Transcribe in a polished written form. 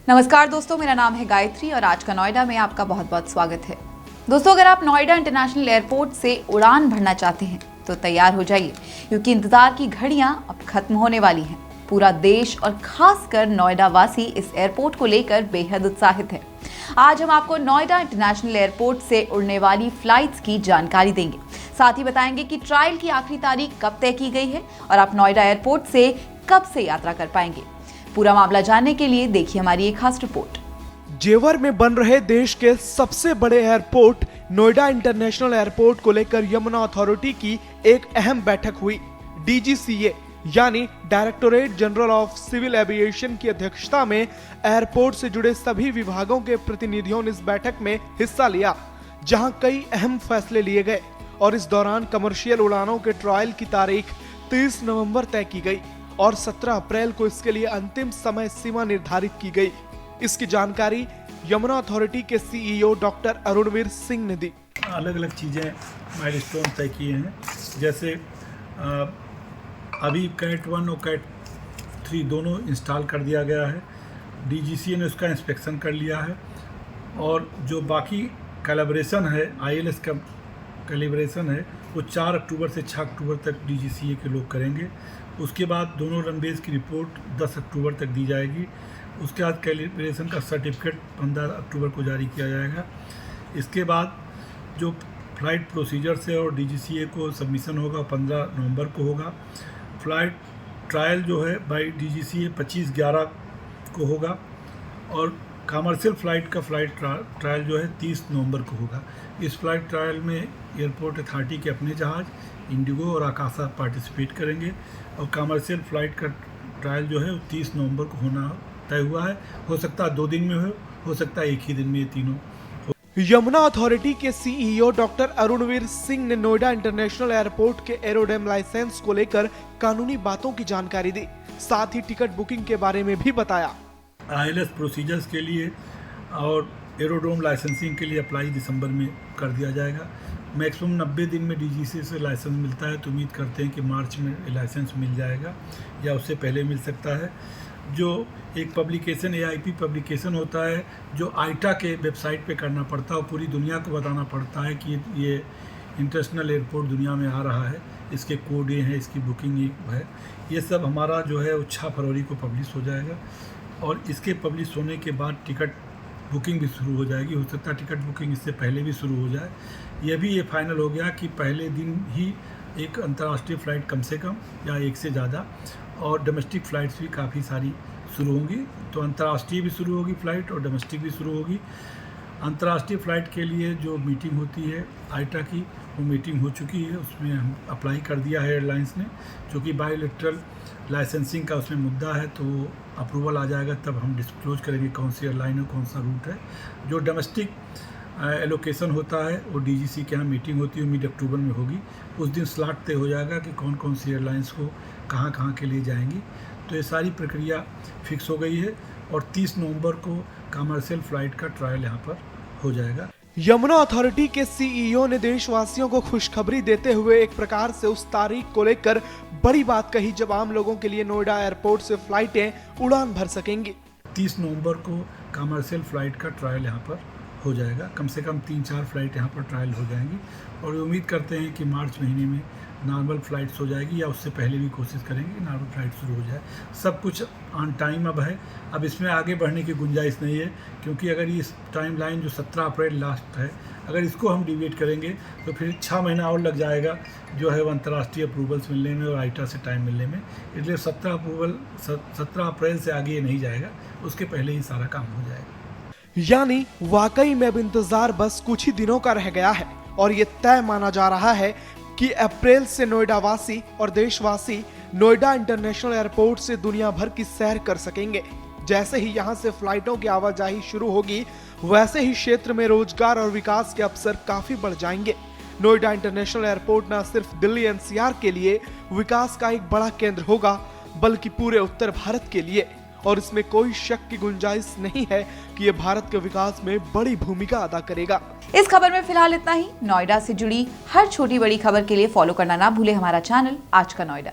नमस्कार दोस्तों, मेरा नाम है गायत्री और आज का नोएडा में आपका बहुत बहुत स्वागत है। दोस्तों, अगर आप नोएडा इंटरनेशनल एयरपोर्ट से उड़ान भरना चाहते हैं तो तैयार हो जाइए, क्योंकि इंतजार की घड़ियां अब खत्म होने वाली हैं। पूरा देश और खासकर नोएडा वासी इस एयरपोर्ट को लेकर बेहद उत्साहित है। आज हम आपको नोएडा इंटरनेशनल एयरपोर्ट से उड़ने वाली फ्लाइट्स की जानकारी देंगे। साथ ही बताएंगे कि ट्रायल की आखिरी तारीख कब तय की गई है और आप नोएडा एयरपोर्ट से कब से यात्रा कर पाएंगे। पूरा मामला जानने के लिए देखिए हमारी एक खास रिपोर्ट। जेवर में बन रहे देश के सबसे बड़े एयरपोर्ट नोएडा इंटरनेशनल एयरपोर्ट को लेकर यमुना अथॉरिटी की एक अहम बैठक हुई। डीजीसीए यानी directorate general of civil aviation की अध्यक्षता में एयरपोर्ट से जुड़े सभी विभागों के प्रतिनिधियों ने इस बैठक में हिस्सा लिया, जहां कई अहम फैसले लिए गए और इस दौरान कमर्शियल उड़ानों के ट्रायल की तारीख 30 नवंबर तय की गई और 17 अप्रैल को इसके लिए अंतिम समय सीमा निर्धारित की गई। इसकी जानकारी यमुना अथॉरिटी के सीईओ डॉक्टर अरुणवीर सिंह ने दी। अलग अलग चीज़ें माइलस्टोन तय किए हैं, जैसे अभी कैट 1 और कैट 3 दोनों इंस्टॉल कर दिया गया है। डीजीसीए ने उसका इंस्पेक्शन कर लिया है और जो बाकी कैलिब्रेशन है, आईएलएस का कैलिब्रेशन है, वो 4 अक्टूबर से 6 अक्टूबर तक डीजीसीए के लोग करेंगे। उसके बाद दोनों रनवेज की रिपोर्ट 10 अक्टूबर तक दी जाएगी। उसके बाद कैलिब्रेशन का सर्टिफिकेट 15 अक्टूबर को जारी किया जाएगा। इसके बाद जो फ्लाइट प्रोसीजर्स है और डीजीसीए को सबमिशन होगा 15 नवंबर को होगा। फ्लाइट ट्रायल जो है बाई डीजीसीए 25/11 को होगा और कमर्शियल फ़्लाइट का फ्लाइट ट्रायल जो है 30 नवंबर को होगा। इस फ्लाइट ट्रायल में एयरपोर्ट अथॉरिटी के अपने जहाज़ इंडिगो और आकाशा पार्टिसिपेट करेंगे और कमर्शियल फ़्लाइट का ट्रायल जो है वो 30 नवंबर को होना तय हुआ है। हो सकता है 2 दिन में हो सकता है एक ही दिन में ये तीनों। यमुना अथॉरिटी के सीईओ डॉक्टर अरुणवीर सिंह ने नोएडा इंटरनेशनल एयरपोर्ट के एरोड्रम लाइसेंस को लेकर कानूनी बातों की जानकारी दी, साथ ही टिकट बुकिंग के बारे में भी बताया। आईएलएस प्रोसीजर्स के लिए और एरोड्रोम लाइसेंसिंग के लिए अप्लाई दिसंबर में कर दिया जाएगा। मैक्सिमम 90 दिन में डीजीसीए से लाइसेंस मिलता है, तो उम्मीद करते हैं कि मार्च में लाइसेंस मिल जाएगा या उससे पहले मिल सकता है। जो एक पब्लिकेशन एआईपी पब्लिकेशन होता है जो आईटा के वेबसाइट पे करना पड़ता है और पूरी दुनिया को बताना पड़ता है कि ये इंटरनेशनल एयरपोर्ट दुनिया में आ रहा है, इसके कोड ये हैं, इसकी बुकिंग ये है। ये सब हमारा जो है 6 फरवरी को पब्लिश हो जाएगा और इसके पब्लिश होने के बाद टिकट बुकिंग भी शुरू हो जाएगी। हो सकता है टिकट बुकिंग इससे पहले भी शुरू हो जाए। यह भी ये फाइनल हो गया कि पहले दिन ही एक अंतर्राष्ट्रीय फ़्लाइट कम से कम या एक से ज़्यादा और डोमेस्टिक फ़्लाइट्स भी काफ़ी सारी शुरू होंगी। तो अंतर्राष्ट्रीय भी शुरू होगी फ़्लाइट और डोमेस्टिक भी शुरू होगी। अंतर्राष्ट्रीय फ़्लाइट के लिए जो मीटिंग होती है आईटा की, वो मीटिंग हो चुकी है। उसमें हम अप्लाई कर दिया है एयरलाइंस ने, क्योंकि बायोलेटरल लाइसेंसिंग का उसमें मुद्दा है, तो अप्रूवल आ जाएगा तब हम डिस्क्लोज करेंगे कौन सी एयरलाइन है, कौन सा रूट है। जो डोमेस्टिक एलोकेशन होता है वो डीजीसी के यहाँ मीटिंग होती है, मिड अक्टूबर में होगी। उस दिन स्लॉट तय हो जाएगा कि कौन कौन सी एयरलाइंस को कहाँ कहाँ के लिए जाएंगी। तो ये सारी प्रक्रिया फिक्स हो गई है और 30 नवंबर को कमर्शियल फ़्लाइट का ट्रायल यहाँ पर हो जाएगा। यमुना अथॉरिटी के सीईओ ने देशवासियों को खुशखबरी देते हुए एक प्रकार से उस तारीख को लेकर बड़ी बात कही जब आम लोगों के लिए नोएडा एयरपोर्ट से फ्लाइटें उड़ान भर सकेंगी। 30 नवंबर को कमर्शियल फ़्लाइट का ट्रायल यहाँ पर हो जाएगा। कम से कम 3-4 फ्लाइट यहाँ पर ट्रायल हो जाएंगी और उम्मीद करते हैं कि मार्च महीने में नॉर्मल फ़्लाइट्स हो जाएगी या उससे पहले भी कोशिश करेंगे कि नॉर्मल फ़्लाइट शुरू हो जाए। सब कुछ ऑन टाइम अब है, अब इसमें आगे बढ़ने की गुंजाइश नहीं है, क्योंकि अगर ये टाइम लाइन जो 17 अप्रैल लास्ट है, अगर इसको हम डिवेट करेंगे तो फिर 6 महीना और लग जाएगा जो है वो अंतर्राष्ट्रीय अप्रूवल्स मिलने में और आईटा से टाइम मिलने में। इसलिए 17 अप्रैल से आगे ये नहीं जाएगा, उसके पहले ही सारा काम हो जाएगा। यानी वाकई में अब इंतजार बस कुछ ही दिनों का रह गया है और ये तय माना जा रहा है कि अप्रैल से नोएडा वासी और देशवासी नोएडा इंटरनेशनल एयरपोर्ट से दुनिया भर की सैर कर सकेंगे। जैसे ही यहाँ से फ्लाइटों की आवाजाही शुरू होगी, वैसे ही क्षेत्र में रोजगार और विकास के अवसर काफी बढ़ जाएंगे। नोएडा इंटरनेशनल एयरपोर्ट न सिर्फ दिल्ली एनसीआर के लिए विकास का एक बड़ा केंद्र होगा, बल्कि पूरे उत्तर भारत के लिए, और इसमें कोई शक की गुंजाइश नहीं है कि यह भारत के विकास में बड़ी भूमिका अदा करेगा। इस खबर में फिलहाल इतना ही। नोएडा से जुड़ी हर छोटी बड़ी खबर के लिए फॉलो करना ना भूले हमारा चैनल आज का नोएडा।